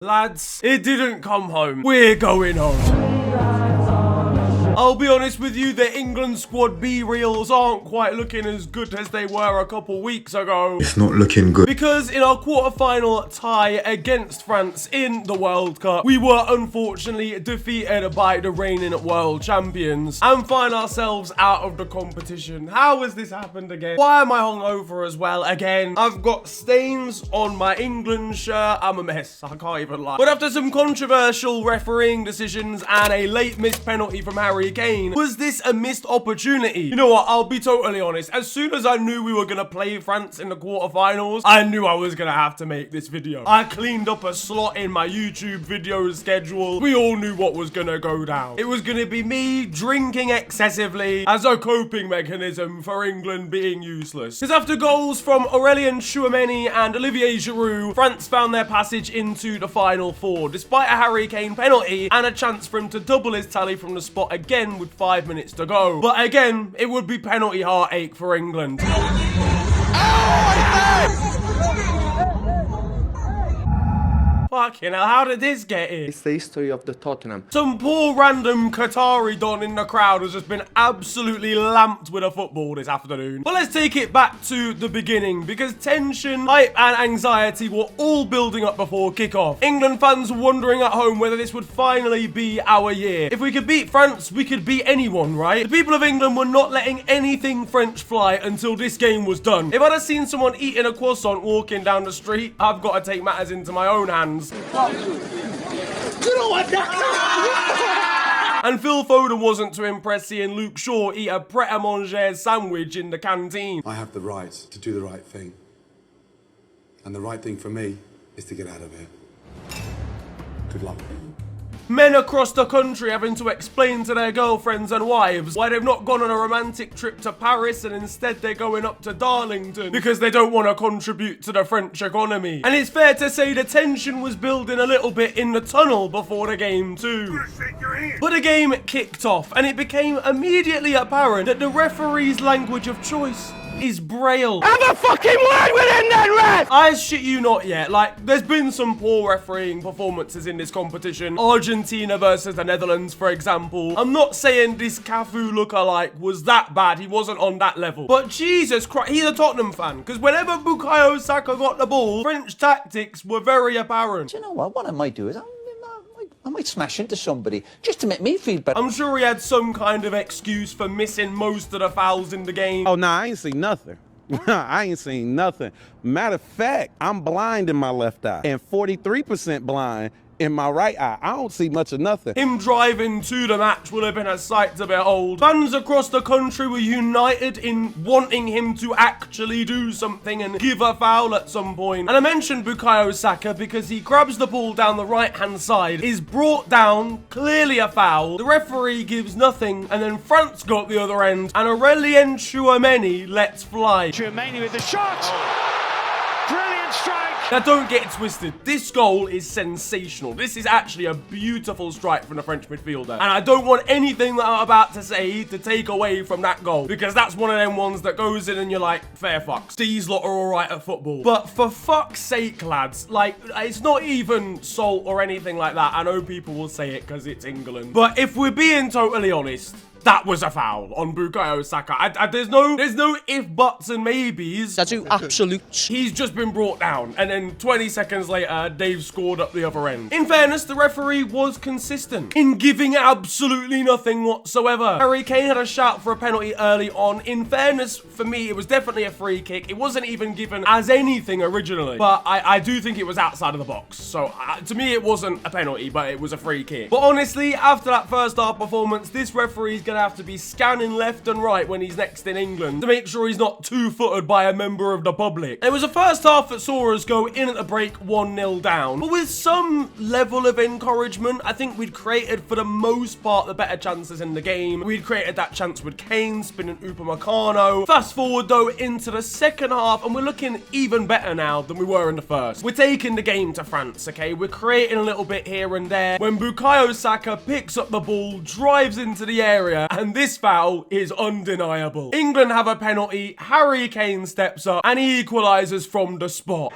Lads, it didn't come home. We're going home. I'll be honest with you, the England squad B-reels aren't quite looking as good as they were a couple weeks ago. It's not looking good. Because in our quarter-final tie against France in the World Cup, we were unfortunately defeated by the reigning world champions and find ourselves out of the competition. How has this happened again? Why am I hungover as well again? I've got stains on my England shirt. I'm a mess, I can't even lie. But after some controversial refereeing decisions and a late missed penalty from Harry Kane, was this a missed opportunity? You know what, I'll be totally honest. As soon as I knew we were gonna play France in the quarterfinals, I knew I was gonna have to make this video. I cleaned up a slot in my YouTube video schedule. We all knew what was gonna go down. It was gonna be me drinking excessively as a coping mechanism for England being useless. Because after goals from Aurélien Tchouameni and Olivier Giroud, France found their passage into the final four, despite a Harry Kane penalty and a chance for him to double his tally from the spot again with 5 minutes to go. But again, it would be penalty heartache for England. Fucking hell, how did this get here? It's the history of the Tottenham. Some poor random Qatari don in the crowd has just been absolutely lamped with a football this afternoon. But let's take it back to the beginning, because tension, hype and anxiety were all building up before kickoff. England fans wondering at home whether this would finally be our year. If we could beat France, we could beat anyone, right? The people of England were not letting anything French fly until this game was done. If I'd have seen someone eating a croissant walking down the street, I've got to take matters into my own hands. And Phil Foden wasn't too impressed seeing Luke Shaw eat a pret-a-manger sandwich in the canteen. I have the right to do the right thing. And the right thing for me is to get out of here. Good luck. Men across the country having to explain to their girlfriends and wives why they've not gone on a romantic trip to Paris and instead they're going up to Darlington because they don't want to contribute to the French economy. And it's fair to say the tension was building a little bit in the tunnel before the game too. But the game kicked off and it became immediately apparent that the referee's language of choice is Braille. Have a fucking word with him then, ref! I shit you not yet. Like, there's been some poor refereeing performances in this competition. Argentina versus the Netherlands, for example. I'm not saying this Cafu lookalike was that bad. He wasn't on that level. But Jesus Christ, he's a Tottenham fan. Because whenever Bukayo Saka got the ball, French tactics were very apparent. Do you know what? What I might do is I might smash into somebody just to make me feel better. I'm sure he had some kind of excuse for missing most of the fouls in the game. Oh, nah, I ain't seen nothing. I ain't seen nothing. Matter of fact, I'm blind in my left eye and 43% blind in my right eye. I don't see much of nothing. Him driving to the match will have been a sight to behold. Fans across the country were united in wanting him to actually do something and give a foul at some point. And I mentioned Bukayo Saka because he grabs the ball down the right-hand side, is brought down, clearly a foul. The referee gives nothing, and then France go up the other end, and Aurélien Tchouameni lets fly. Tchouameni with the shot! Brilliant strike! Now don't get it twisted, this goal is sensational. This is actually a beautiful strike from the French midfielder. And I don't want anything that I'm about to say to take away from that goal, because that's one of them ones that goes in and you're like, fair fucks. These lot are alright at football. But for fuck's sake, lads, like, it's not even salt or anything like that. I know people will say it because it's England. But if we're being totally honest, that was a foul on Bukayo Saka. There's no if, buts, and maybes. That's absolute. He's just been brought down, and then 20 seconds later, they've scored up the other end. In fairness, the referee was consistent in giving absolutely nothing whatsoever. Harry Kane had a shout for a penalty early on. In fairness, for me, it was definitely a free kick. It wasn't even given as anything originally, but I do think it was outside of the box. So to me, it wasn't a penalty, but it was a free kick. But honestly, after that first half performance, this referee's gonna have to be scanning left and right when he's next in England to make sure he's not two-footed by a member of the public. It was a first half that saw us go in at the break 1-0 down, but with some level of encouragement. I think we'd created, for the most part, the better chances in the game. We'd created that chance with Kane spinning Upamecano. Fast forward though into the second half, and we're looking even better now than we were in the first. We're taking the game to France, okay? We're creating a little bit here and there when Bukayo Saka picks up the ball, drives into the area, and this foul is undeniable. England have a penalty, Harry Kane steps up, and he equalises from the spot.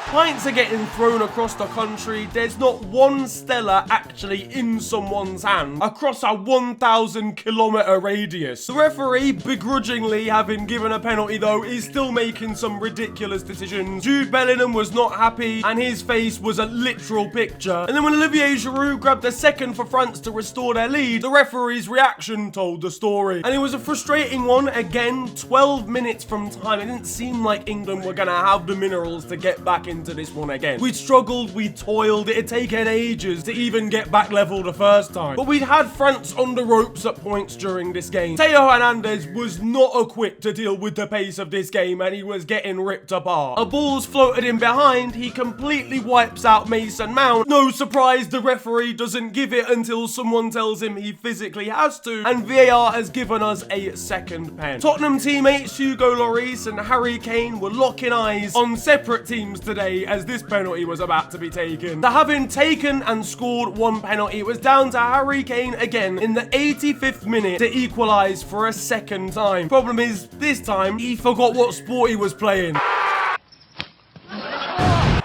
Pints are getting thrown across the country. There's not one Stella actually in someone's hand across a 1,000-kilometer radius. The referee, begrudgingly having given a penalty though, is still making some ridiculous decisions. Jude Bellingham was not happy, and his face was a literal picture. And then when Olivier Giroud grabbed a second for France to restore their lead, the referee's reaction told the story. And it was a frustrating one. Again, 12 minutes from time. It didn't seem like England were going to have the minerals to get back into this one again. We'd struggled, we toiled, it had taken ages to even get back level the first time. But we'd had France on the ropes at points during this game. Theo Hernandez was not equipped to deal with the pace of this game, and he was getting ripped apart. A ball's floated in behind, he completely wipes out Mason Mount. No surprise, the referee doesn't give it until someone tells him he physically has to, and VAR has given us a second pen. Tottenham teammates Hugo Lloris and Harry Kane were locking eyes on separate teams today as this penalty was about to be taken. So having taken and scored one penalty, it was down to Harry Kane again in the 85th minute to equalise for a second time. Problem is, this time, he forgot what sport he was playing.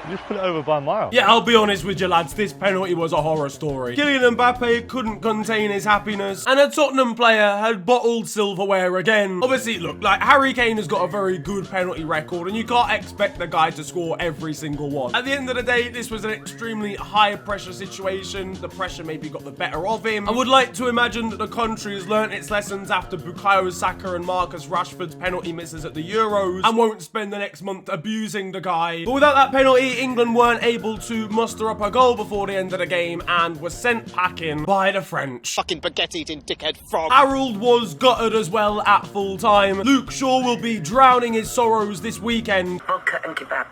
You just put it over by a mile. Yeah, I'll be honest with you lads, this penalty was a horror story. Kylian Mbappe couldn't contain his happiness, and a Tottenham player had bottled silverware again. Obviously, look, like, Harry Kane has got a very good penalty record, and you can't expect the guy to score every single one. At the end of the day, this was an extremely high-pressure situation. The pressure maybe got the better of him. I would like to imagine that the country has learnt its lessons after Bukayo Saka and Marcus Rashford's penalty misses at the Euros, and won't spend the next month abusing the guy. But without that penalty, England weren't able to muster up a goal before the end of the game and were sent packing by the French. Fucking baguette-eating dickhead frog. Harold was gutted as well at full time. Luke Shaw will be drowning his sorrows this weekend. Vodka and kebabs.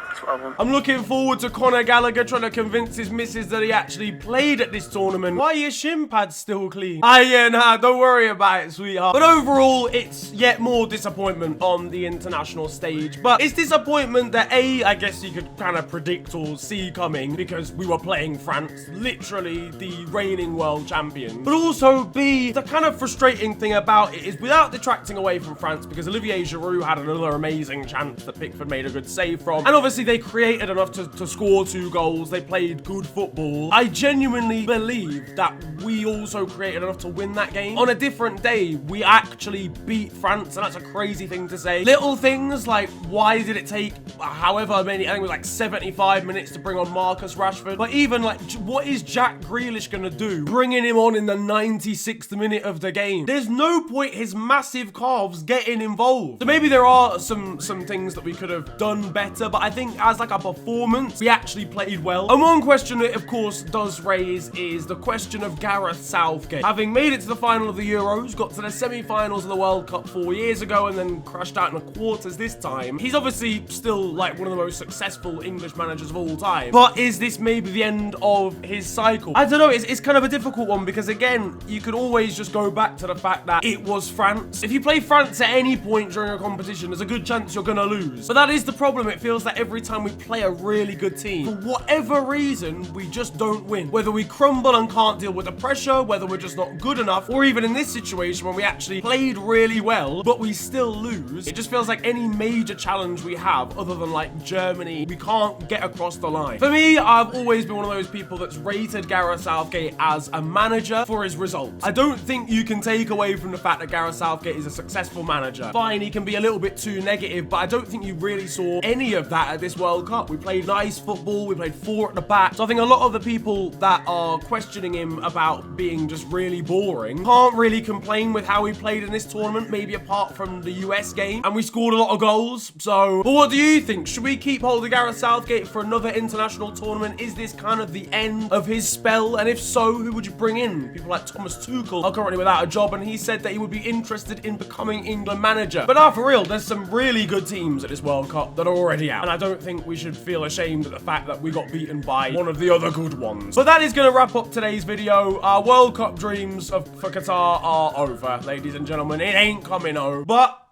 That's what I want. I'm looking forward to Conor Gallagher trying to convince his missus that he actually played at this tournament. Why are your shin pads still clean? Yeah, nah, don't worry about it, sweetheart. But overall, it's yet more disappointment on the international stage. But it's disappointment that A, I guess you could kind of predict or see coming because we were playing France, literally the reigning world champions. But also B, the kind of frustrating thing about it is without detracting away from France, because Olivier Giroud had another amazing chance that Pickford made a good save from. And obviously they created enough to score 2 goals. They played good football. I genuinely believe that we also created enough to win that game. On a different day, we actually beat France, and that's a crazy thing to say. Little things like, why did it take however many, I think it was like 75 minutes to bring on Marcus Rashford. But even like, what is Jack Grealish gonna do bringing him on in the 96th minute of the game? There's no point his massive calves getting involved. So maybe there are some things that we could have done better, but I think as like a performance, we actually played well. And one question it of course does raise is the question of Gareth Southgate. Having made it to the final of the Euros, got to the semi-finals of the World Cup 4 years ago, and then crashed out in the quarters this time, he's obviously still like one of the most successful English managers of all time. But is this maybe the end of his cycle? I don't know, it's kind of a difficult one, because again, you could always just go back to the fact that it was France. If you play France at any point during a competition, there's a good chance you're gonna lose. But that is the problem. It feels like every time we play a really good team, for whatever reason, we just don't win. Whether we crumble and can't deal with the pressure, whether we're just not good enough, or even in this situation when we actually played really well, but we still lose, it just feels like any major challenge we have, other than like Germany, we can't get across the line. For me, I've always been one of those people that's rated Gareth Southgate as a manager for his results. I don't think you can take away from the fact that Gareth Southgate is a successful manager. Fine, he can be a little bit too negative, but I don't think you really saw any of that at this World Cup. We played nice football, we played 4 at the back. So I think a lot of the people that are questioning him about being just really boring can't really complain with how he played in this tournament, maybe apart from the US game. And we scored a lot of goals. So, but what do you think? Should we keep hold of Gareth Southgate for another international tournament? Is this kind of the end of his spell? And if so, who would you bring in? People like Thomas Tuchel are currently without a job, and he said that he would be interested in becoming England manager. But for real, there's some really good teams at this World Cup that are already out, and I don't think we should feel ashamed at the fact that we got beaten by one of the other good ones. But that is going to wrap up today's video. Our World Cup dreams for Qatar are over, ladies and gentlemen. It ain't coming home, but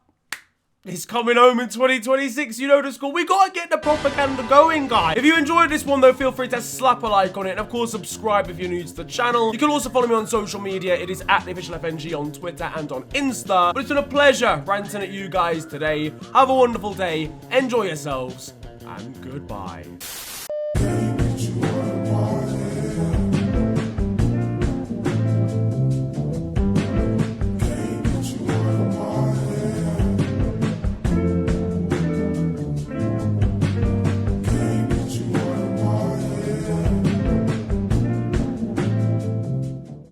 it's coming home in 2026, you know the score. We gotta get the propaganda going, guys. If you enjoyed this one, though, feel free to slap a like on it. And, of course, subscribe if you're new to the channel. You can also follow me on social media. It is @theofficialfng on Twitter and on Insta. But it's been a pleasure ranting at you guys today. Have a wonderful day. Enjoy yourselves. and goodbye.